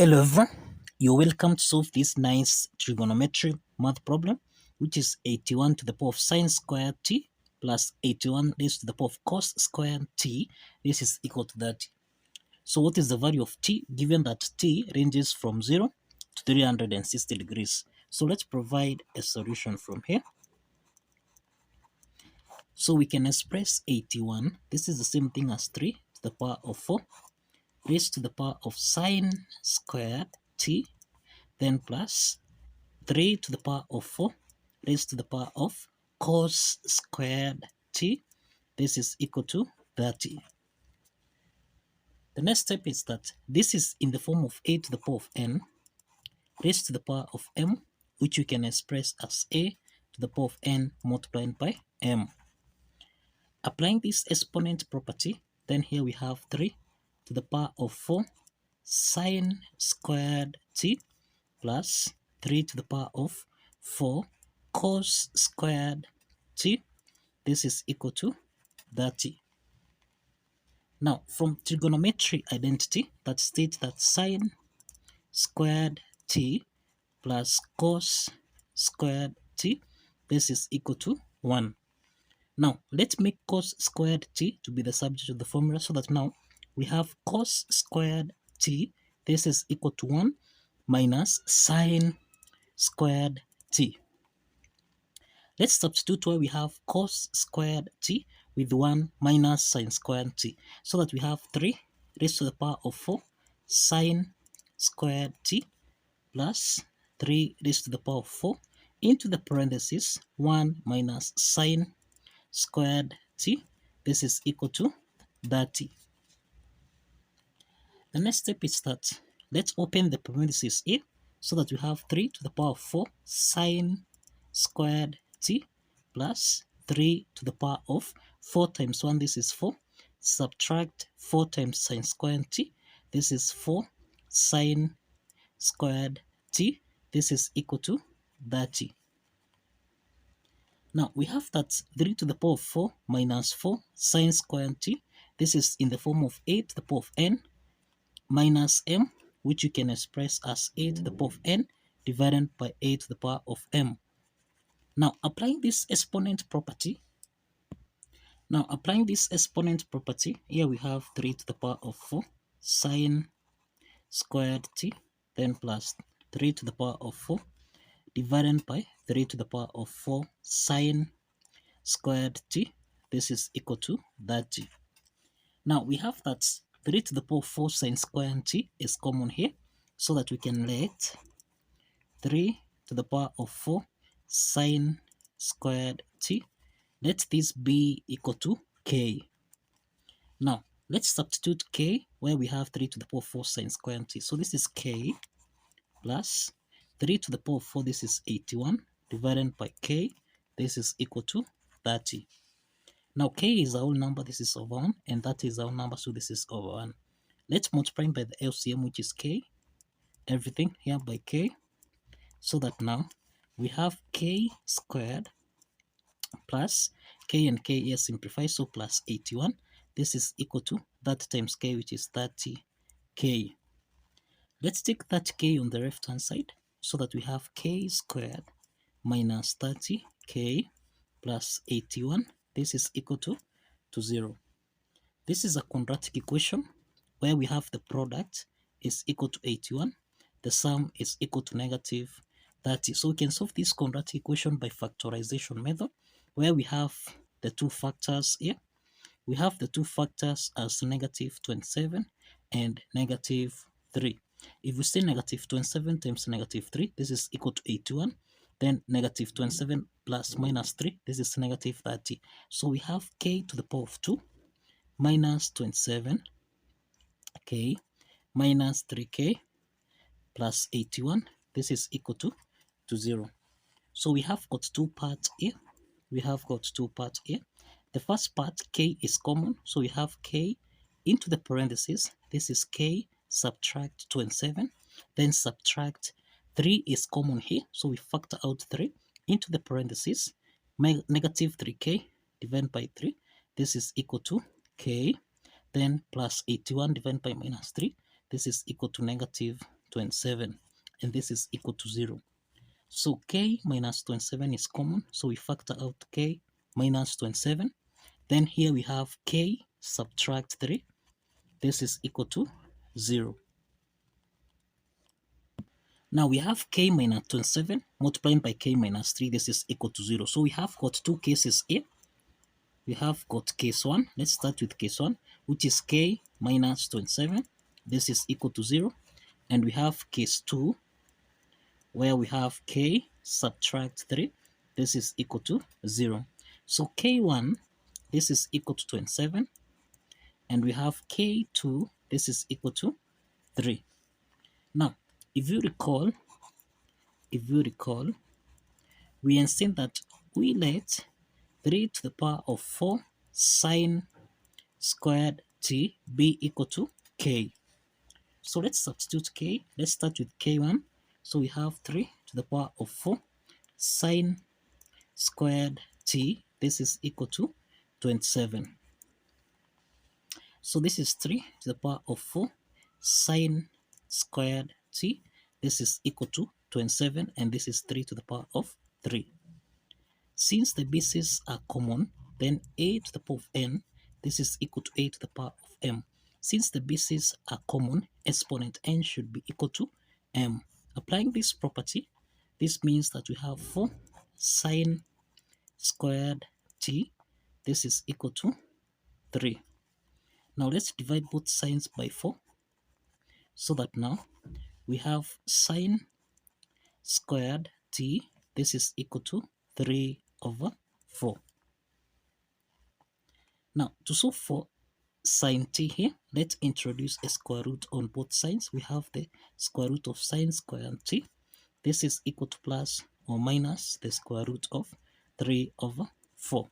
Hello everyone, you're welcome to solve this nice trigonometric math problem, which is 81 to the power of sine squared t plus 81 raised to the power of cos squared t. This is equal to 30. So what is the value of t given that t ranges from 0 to 360 degrees? So let's provide a solution from here. So we can express 81. This is the same thing as 3 to the power of 4 raised to the power of sine squared t, then plus 3 to the power of 4 raised to the power of cos squared t. This is equal to 30. The next step is that this is in the form of a to the power of n raised to the power of m, which we can express as a to the power of n multiplied by m. Applying this exponent property, then here we have 3 to the power of 4 sine squared t plus 3 to the power of 4 cos squared t. This is equal to 30. Now, from trigonometry identity, that states that sine squared t plus cos squared t, this is equal to 1. Now, let's make cos squared t to be the subject of the formula so that now we have cos squared t, this is equal to 1 minus sine squared t. Let's substitute where we have cos squared t with 1 minus sine squared t, so that we have 3 raised to the power of 4 sine squared t plus 3 raised to the power of 4 into the parentheses 1 minus sine squared t. This is equal to 30. The next step is that let's open the parentheses here so that we have 3 to the power of 4 sine squared t plus 3 to the power of 4 times 1, this is 4, subtract 4 times sine squared t, this is 4 sine squared t, this is equal to 30. Now we have that 3 to the power of 4 minus 4 sine squared t, this is in the form of a to the power of n minus m, which you can express as a to the power of n divided by a to the power of m. Now applying this exponent property, here we have 3 to the power of 4 sine squared t, then plus 3 to the power of 4 divided by 3 to the power of 4 sine squared t, this is equal to 30. Now we have that 3 to the power of 4 sine squared t is common here, so that we can let 3 to the power of 4 sine squared t, let this be equal to k. Now let's substitute k where we have 3 to the power of 4 sine squared t. So this is k plus 3 to the power of 4, this is 81, divided by k, this is equal to 30. Now k is our whole number, this is over 1, and that is our number, so this is over 1. Let's multiply by the LCM, which is k, everything here by k, so that now we have k squared plus k and k here simplify, so plus 81, this is equal to that times k, which is 30k. Let's take that k on the left hand side, so that we have k squared minus 30k plus 81, this is equal to 0. This is a quadratic equation where we have the product is equal to 81, the sum is equal to negative 30. So we can solve this quadratic equation by factorization method, where we have the two factors here. We have the two factors as negative 27 and negative 3. If we say negative 27 times negative 3, this is equal to 81. Then negative 27 plus minus 3, this is negative 30. So we have k to the power of 2 minus 27, k minus 3k plus 81, this is equal to 0. So we have got two parts here. The first part, k is common, so we have k into the parentheses, this is k subtract 27, then subtract 3 is common here, so we factor out 3 into the parentheses, negative 3k divided by 3, this is equal to k, then plus 81 divided by minus 3, this is equal to negative 27, and this is equal to 0. So k minus 27 is common, so we factor out k minus 27. Then here we have k subtract 3. This is equal to 0. Now we have k minus 27 multiplying by k minus 3. This is equal to 0. So we have got two cases here. We have got case 1. Let's start with case 1, which is k minus 27. This is equal to 0. And we have case 2, where we have k subtract 3. This is equal to 0. So k1, this is equal to 27. And we have k2, this is equal to 3. Now, if you recall, we have seen that we let 3 to the power of 4 sine squared t be equal to k. So let's substitute k. Let's start with k1. So we have 3 to the power of 4 sine squared t. This is equal to 27. So this is 3 to the power of 4 sine squared t. This is equal to 27, and this is 3 to the power of 3. Since the bases are common, then a to the power of n, this is equal to a to the power of m. Since the bases are common, exponent n should be equal to m. Applying this property, this means that we have 4 sine squared t. This is equal to 3. Now let's divide both signs by 4, so that now we have sine squared t. This is equal to 3 over 4. Now, to solve for sine t here, let's introduce a square root on both sides. We have the square root of sine squared t. This is equal to plus or minus the square root of 3 over 4.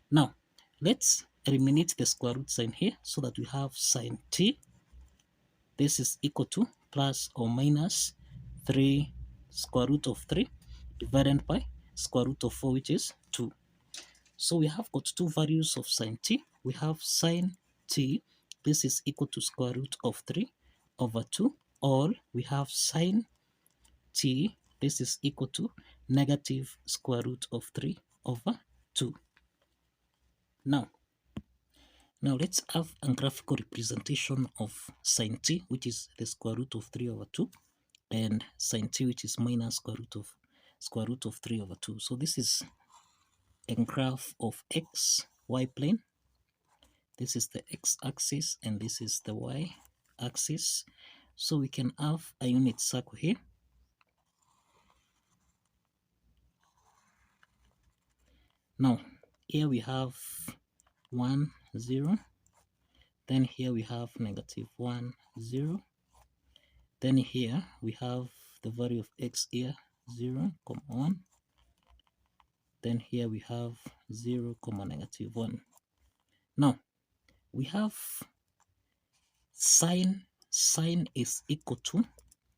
Now, let's eliminate the square root sign here so that we have sine t. This is equal to plus or minus 3 square root of 3 divided by square root of 4, which is 2. So we have got two values of sine t. We have sine t. This is equal to square root of 3 over 2. Or we have sine t. This is equal to negative square root of 3 over 2. Now let's have a graphical representation of sine t, which is the square root of 3 over 2, and sine t, which is minus square root of 3 over 2. So this is a graph of x, y plane. This is the x-axis and this is the y-axis. So we can have a unit circle here. Now, here we have 1, 0. Then here we have negative 1, 0. Then here we have the value of x here, 0, 1. Then here we have 0, negative 1. Now, we have sine is equal to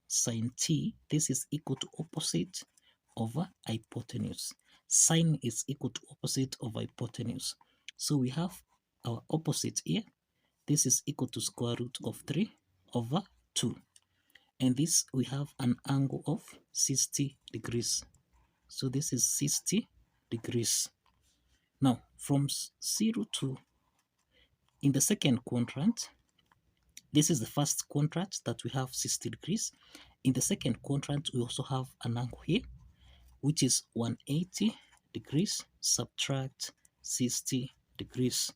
sine t. This is equal to opposite over hypotenuse. Sine is equal to opposite over hypotenuse. So we have our opposite here. This is equal to square root of 3 over 2. And this, we have an angle of 60 degrees. So this is 60 degrees. Now, from 0 to, in the second quadrant, this is the first quadrant that we have 60 degrees. In the second quadrant, we also have an angle here, which is 180 degrees subtract 60 degrees.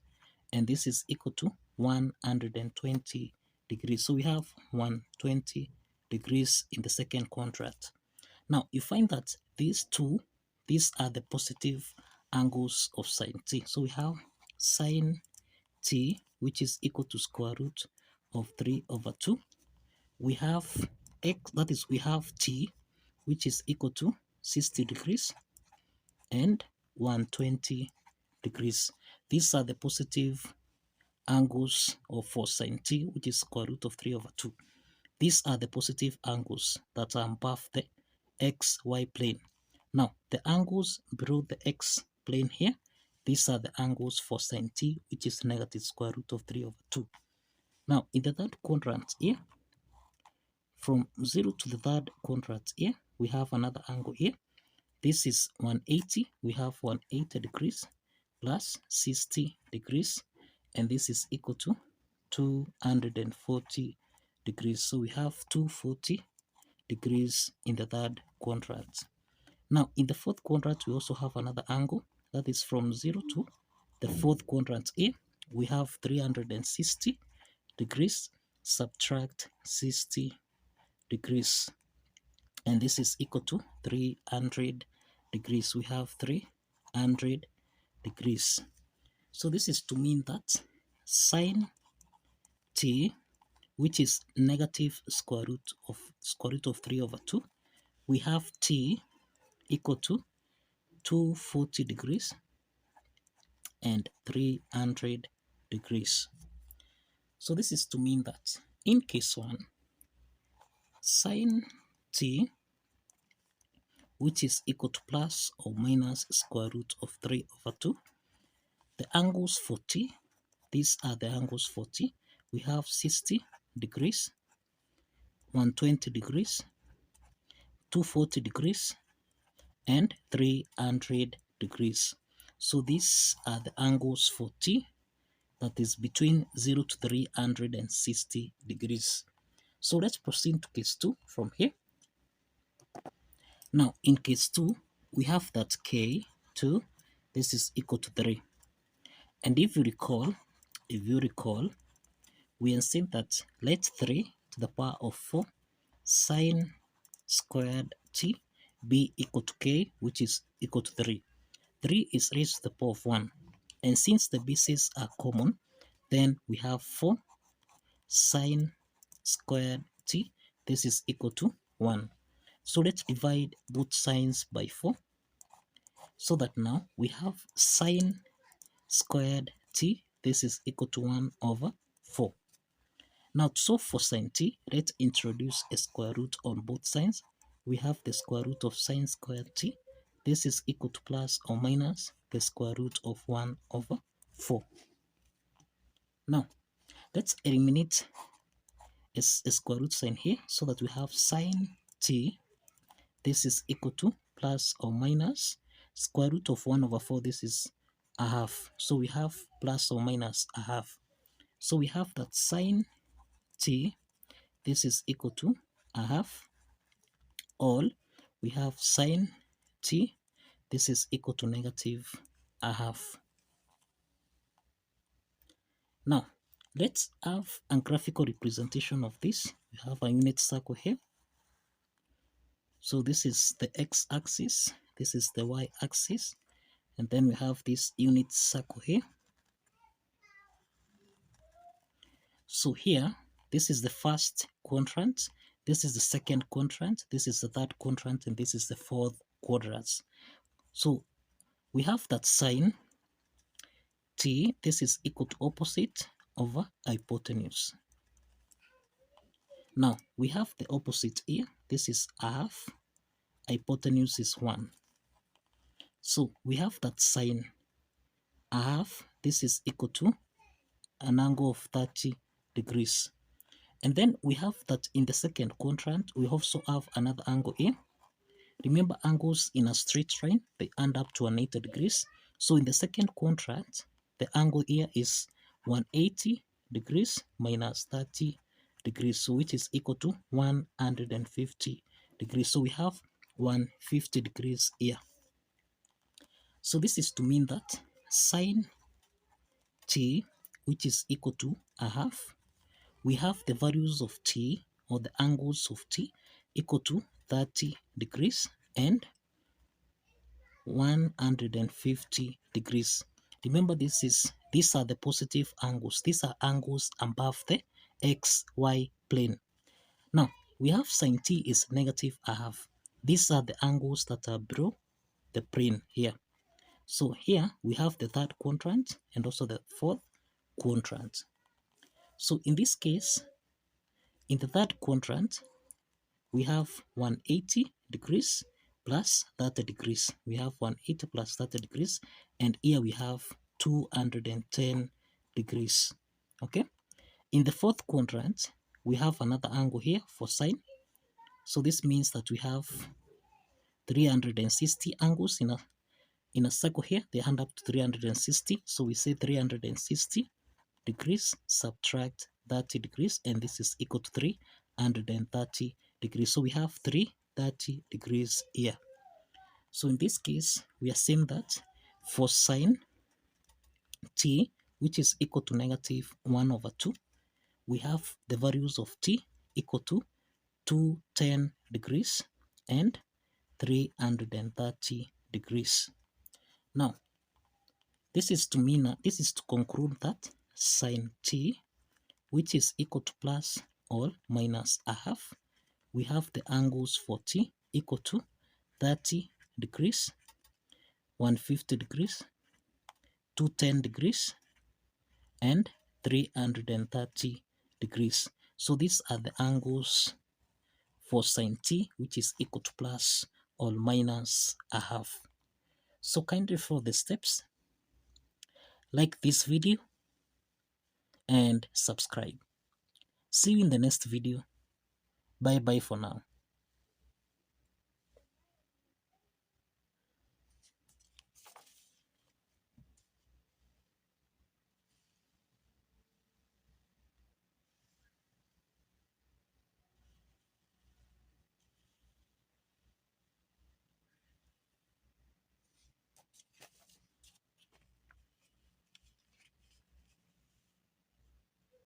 And this is equal to 120 degrees. So we have 120 degrees in the second quadrant. Now, you find that these are the positive angles of sine t. So we have sine t, which is equal to square root of 3 over 2. We have x, that is, we have t, which is equal to 60 degrees and 120 degrees. These are the positive angles of for sine t, which is square root of 3 over 2. These are the positive angles that are above the xy plane. Now, the angles below the x plane here, these are the angles for sine t, which is negative square root of 3 over 2. Now, in the third quadrant here, from 0 to the third quadrant here, we have another angle here. This is 180. We have 180 degrees plus 60 degrees, and this is equal to 240 degrees. So we have 240 degrees in the third quadrant. Now, in the fourth quadrant, we also have another angle that is from 0 to the fourth quadrant here. We have 360 degrees, subtract 60 degrees, and this is equal to 300 degrees. We have 300 degrees. So this is to mean that sine t, which is negative square root of 3 over 2, we have t equal to 240 degrees and 300 degrees. So this is to mean that in case 1, sine t, which is equal to plus or minus square root of 3 over 2, the angles for t, these are the angles for t. We have 60 degrees, 120 degrees, 240 degrees, and 300 degrees. So these are the angles for t, that is between 0 to 360 degrees. So let's proceed to case 2 from here. Now in case 2, we have that k2, this is equal to 3. And if you recall, we have seen that let 3 to the power of 4 sine squared t be equal to k, which is equal to 3. 3 is raised to the power of 1. And since the bases are common, then we have 4 sine squared t. This is equal to 1. So let's divide both signs by 4. So that now we have sine squared t. This is equal to 1 over 4. Now to solve for sine t, let's introduce a square root on both sides. We have the square root of sine squared t. This is equal to plus or minus the square root of 1 over 4. Now, let's eliminate a square root sign here so that we have sine t. This is equal to plus or minus square root of 1 over 4. This is a half. So we have plus or minus a half. So we have that sine t, this is equal to a half, or we have sine t, this is equal to negative a half. Now, let's have a graphical representation of this. We have a unit circle here. So this is the x-axis, this is the y-axis, and then we have this unit circle here. So here, this is the first quadrant, this is the second quadrant, this is the third quadrant, and this is the fourth quadrant. So we have that sine t, this is equal to opposite over hypotenuse. Now we have the opposite here, this is half, hypotenuse is 1. So we have that sine half, this is equal to an angle of 30 degrees. And then we have that in the second quadrant, we also have another angle here. Remember, angles in a straight line, they end up to 180 degrees. So in the second quadrant, the angle here is 180 degrees minus 30 degrees, so which is equal to 150 degrees. So we have 150 degrees here. So this is to mean that sine t, which is equal to a half, we have the values of t, or the angles of t, equal to 30 degrees and 150 degrees. Remember, these are the positive angles. These are angles above the xy plane. Now, we have sine t is negative a half. These are the angles that are below the plane here. So here we have the third quadrant and also the fourth quadrant. So in this case, in the third quadrant, we have 180 degrees plus 30 degrees. We have 180 plus 30 degrees, and here we have 210 degrees. Okay. In the fourth quadrant, we have another angle here for sine. So this means that we have 360 angles in a circle here. They hand up to 360. So we say 360 degrees subtract 30 degrees, and this is equal to 330 degrees. So we have 330 degrees here. So in this case, we are saying that for sine t, which is equal to -1/2, we have the values of t equal to 210 degrees and 330 degrees. Now, this is to conclude that sine t, which is equal to plus or minus a half, we have the angles for t equal to 30 degrees, 150 degrees, 210 degrees, and 330 degrees. So these are the angles for sine t, which is equal to plus or minus a half. So kindly follow the steps, like this video, and subscribe. See you in the next video. Bye bye for now.